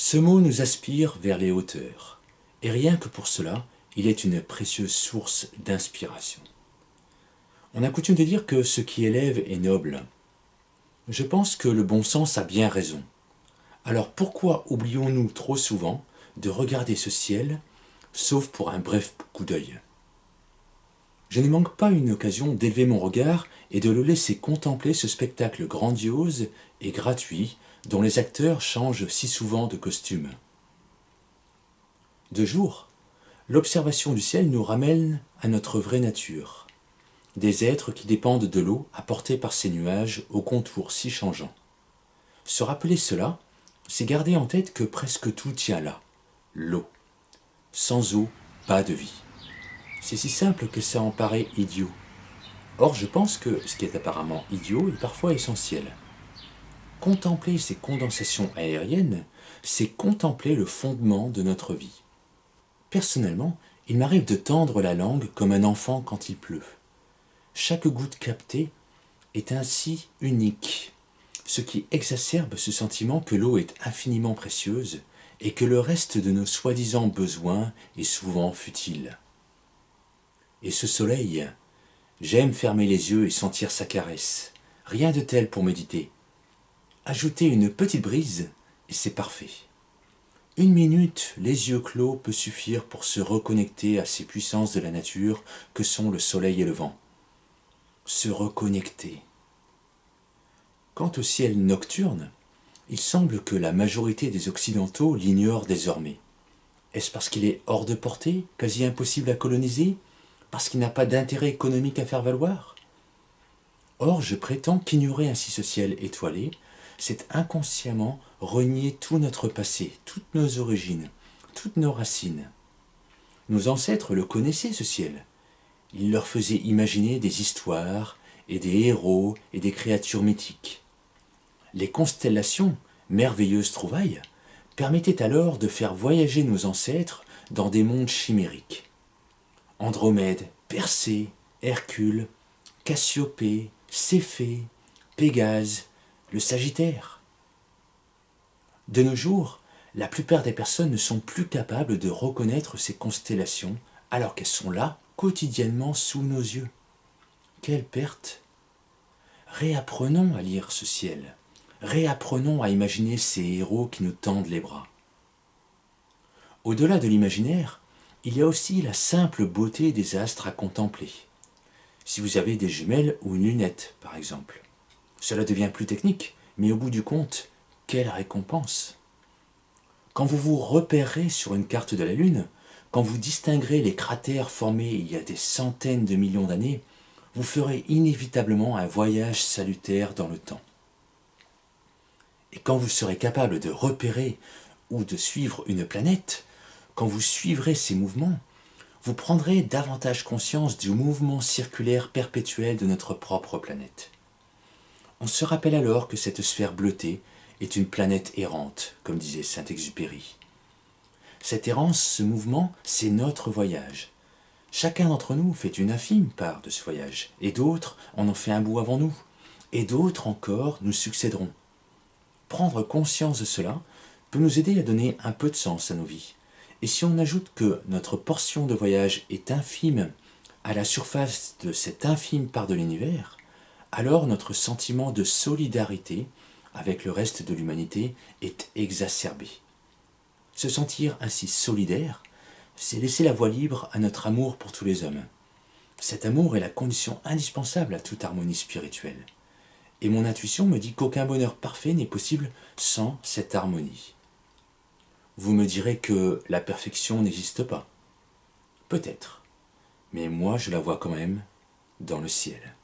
Ce mot nous aspire vers les hauteurs, et rien que pour cela, il est une précieuse source d'inspiration. On a coutume de dire que ce qui élève est noble. Je pense que le bon sens a bien raison. Alors pourquoi oublions-nous trop souvent de regarder ce ciel, sauf pour un bref coup d'œil? Je ne manque pas une occasion d'élever mon regard et de le laisser contempler ce spectacle grandiose et gratuit dont les acteurs changent si souvent de costume. De jour, l'observation du ciel nous ramène à notre vraie nature, des êtres qui dépendent de l'eau apportée par ces nuages aux contours si changeants. Se rappeler cela, c'est garder en tête que presque tout tient là, l'eau. Sans eau, pas de vie. C'est si simple que ça en paraît idiot. Or, je pense que ce qui est apparemment idiot est parfois essentiel. Contempler ces condensations aériennes, c'est contempler le fondement de notre vie. Personnellement, il m'arrive de tendre la langue comme un enfant quand il pleut. Chaque goutte captée est ainsi unique, ce qui exacerbe ce sentiment que l'eau est infiniment précieuse et que le reste de nos soi-disant besoins est souvent futile. Et ce soleil, j'aime fermer les yeux et sentir sa caresse. Rien de tel pour méditer. Ajouter une petite brise, et c'est parfait. Une minute, les yeux clos, peut suffire pour se reconnecter à ces puissances de la nature que sont le soleil et le vent. Se reconnecter. Quant au ciel nocturne, il semble que la majorité des Occidentaux l'ignorent désormais. Est-ce parce qu'il est hors de portée, quasi impossible à coloniser, parce qu'il n'a pas d'intérêt économique à faire valoir? Or, je prétends qu'ignorer ainsi ce ciel étoilé, c'est inconsciemment renier tout notre passé, toutes nos origines, toutes nos racines. Nos ancêtres le connaissaient, ce ciel. Ils leur faisaient imaginer des histoires et des héros et des créatures mythiques. Les constellations, merveilleuses trouvailles, permettaient alors de faire voyager nos ancêtres dans des mondes chimériques. Andromède, Persée, Hercule, Cassiopée, Céphée, Pégase, le Sagittaire. De nos jours, la plupart des personnes ne sont plus capables de reconnaître ces constellations alors qu'elles sont là, quotidiennement, sous nos yeux. Quelle perte! Réapprenons à lire ce ciel. Réapprenons à imaginer ces héros qui nous tendent les bras. Au-delà de l'imaginaire, il y a aussi la simple beauté des astres à contempler. Si vous avez des jumelles ou une lunette, par exemple. Cela devient plus technique, mais au bout du compte, quelle récompense! Quand vous vous repérerez sur une carte de la Lune, quand vous distinguerez les cratères formés il y a des centaines de millions d'années, vous ferez inévitablement un voyage salutaire dans le temps. Et quand vous serez capable de repérer ou de suivre une planète, quand vous suivrez ses mouvements, vous prendrez davantage conscience du mouvement circulaire perpétuel de notre propre planète. On se rappelle alors que cette sphère bleutée est une planète errante, comme disait Saint-Exupéry. Cette errance, ce mouvement, c'est notre voyage. Chacun d'entre nous fait une infime part de ce voyage, et d'autres en ont fait un bout avant nous, et d'autres encore nous succéderont. Prendre conscience de cela peut nous aider à donner un peu de sens à nos vies. Et si on ajoute que notre portion de voyage est infime à la surface de cette infime part de l'univers, alors notre sentiment de solidarité avec le reste de l'humanité est exacerbé. Se sentir ainsi solidaire, c'est laisser la voie libre à notre amour pour tous les hommes. Cet amour est la condition indispensable à toute harmonie spirituelle. Et mon intuition me dit qu'aucun bonheur parfait n'est possible sans cette harmonie. Vous me direz que la perfection n'existe pas. Peut-être. Mais moi je la vois quand même dans le ciel.